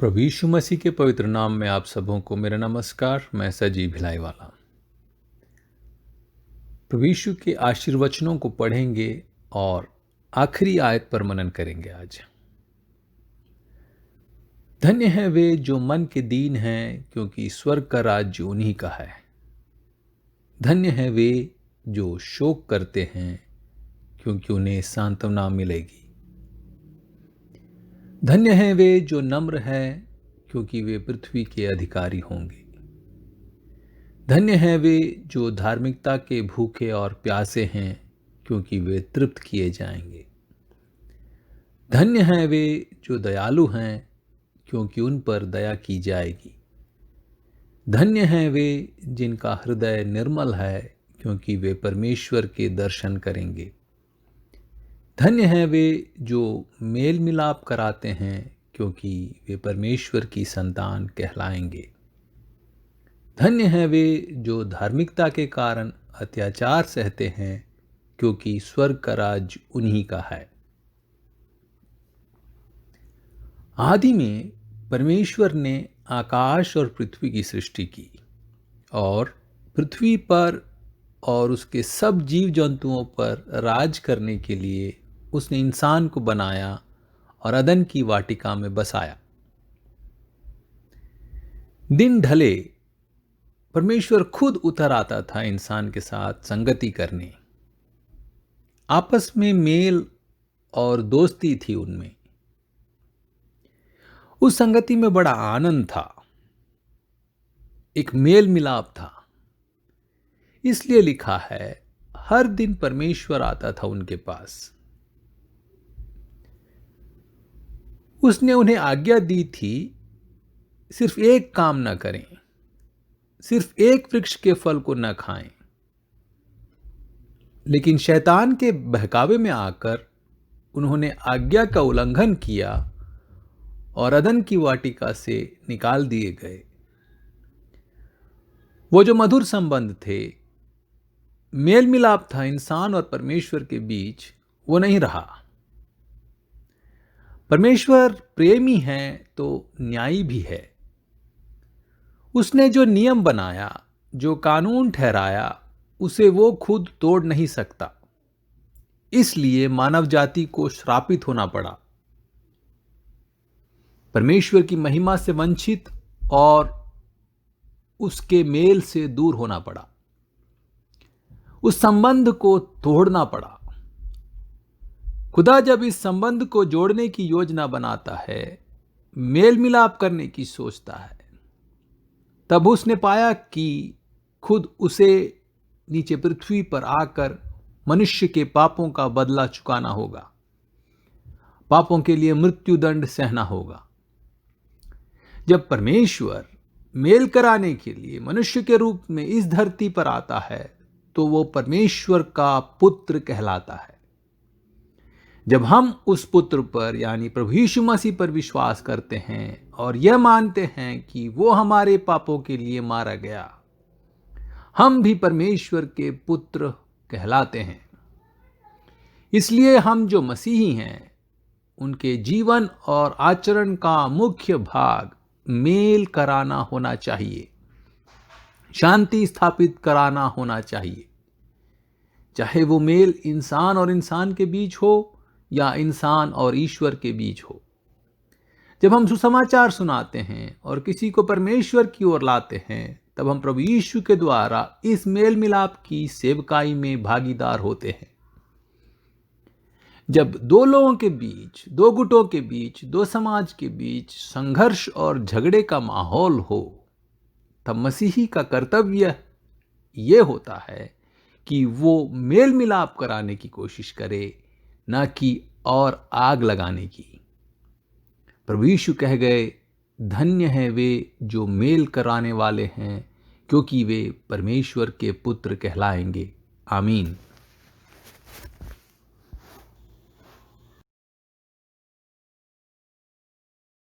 प्रभु यीशु मसीह के पवित्र नाम में आप सबों को मेरा नमस्कार। मैं सजी भिलाई वाला प्रभु यीशु के आशीर्वचनों को पढ़ेंगे और आखिरी आयत पर मनन करेंगे आज। धन्य है वे जो मन के दीन हैं, क्योंकि स्वर्ग का राज्य उन्हीं का है। धन्य है वे जो शोक करते हैं, क्योंकि उन्हें सांत्वना मिलेगी। धन्य हैं वे जो नम्र हैं, क्योंकि वे पृथ्वी के अधिकारी होंगे। धन्य हैं वे जो धार्मिकता के भूखे और प्यासे हैं, क्योंकि वे तृप्त किए जाएंगे। धन्य हैं वे जो दयालु हैं, क्योंकि उन पर दया की जाएगी। धन्य हैं वे जिनका हृदय निर्मल है, क्योंकि वे परमेश्वर के दर्शन करेंगे। धन्य हैं वे जो मेल मिलाप कराते हैं, क्योंकि वे परमेश्वर की संतान कहलाएंगे। धन्य हैं वे जो धार्मिकता के कारण अत्याचार सहते हैं, क्योंकि स्वर्ग का राज्य उन्हीं का है। आदि में परमेश्वर ने आकाश और पृथ्वी की सृष्टि की और पृथ्वी पर और उसके सब जीव जंतुओं पर राज करने के लिए उसने इंसान को बनाया और अदन की वाटिका में बसाया। दिन ढले परमेश्वर खुद उतर आता था इंसान के साथ संगति करने। आपस में मेल और दोस्ती थी उनमें। उस संगति में बड़ा आनंद था, एक मेल मिलाप था। इसलिए लिखा है, हर दिन परमेश्वर आता था उनके पास। उसने उन्हें आज्ञा दी थी, सिर्फ एक काम न करें, सिर्फ एक वृक्ष के फल को न खाएं। लेकिन शैतान के बहकावे में आकर उन्होंने आज्ञा का उल्लंघन किया और अदन की वाटिका से निकाल दिए गए। वो जो मधुर संबंध थे, मेल मिलाप था इंसान और परमेश्वर के बीच, वो नहीं रहा। परमेश्वर प्रेमी है तो न्यायी भी है। उसने जो नियम बनाया, जो कानून ठहराया, उसे वो खुद तोड़ नहीं सकता। इसलिए मानव जाति को श्रापित होना पड़ा, परमेश्वर की महिमा से वंचित और उसके मेल से दूर होना पड़ा। उस संबंध को तोड़ना पड़ा। खुदा जब इस संबंध को जोड़ने की योजना बनाता है, मेल मिलाप करने की सोचता है, तब उसने पाया कि खुद उसे नीचे पृथ्वी पर आकर मनुष्य के पापों का बदला चुकाना होगा, पापों के लिए मृत्युदंड सहना होगा। जब परमेश्वर मेल कराने के लिए मनुष्य के रूप में इस धरती पर आता है, तो वो परमेश्वर का पुत्र कहलाता है। जब हम उस पुत्र पर यानी प्रभु यीशु मसीह पर विश्वास करते हैं और यह मानते हैं कि वो हमारे पापों के लिए मारा गया, हम भी परमेश्वर के पुत्र कहलाते हैं। इसलिए हम जो मसीही हैं, उनके जीवन और आचरण का मुख्य भाग मेल कराना होना चाहिए, शांति स्थापित कराना होना चाहिए। चाहे वो मेल इंसान और इंसान के बीच हो या इंसान और ईश्वर के बीच हो। जब हम सुसमाचार सुनाते हैं और किसी को परमेश्वर की ओर लाते हैं, तब हम प्रभु यीशु के द्वारा इस मेल मिलाप की सेवकाई में भागीदार होते हैं। जब दो लोगों के बीच, दो गुटों के बीच, दो समाज के बीच संघर्ष और झगड़े का माहौल हो, तब मसीही का कर्तव्य यह होता है कि वो मेल मिलाप कराने की कोशिश करे, ना कि और आग लगाने की। प्रभु यीशु कह गए, धन्य हैं वे जो मेल कराने वाले हैं, क्योंकि वे परमेश्वर के पुत्र कहलाएंगे। आमीन।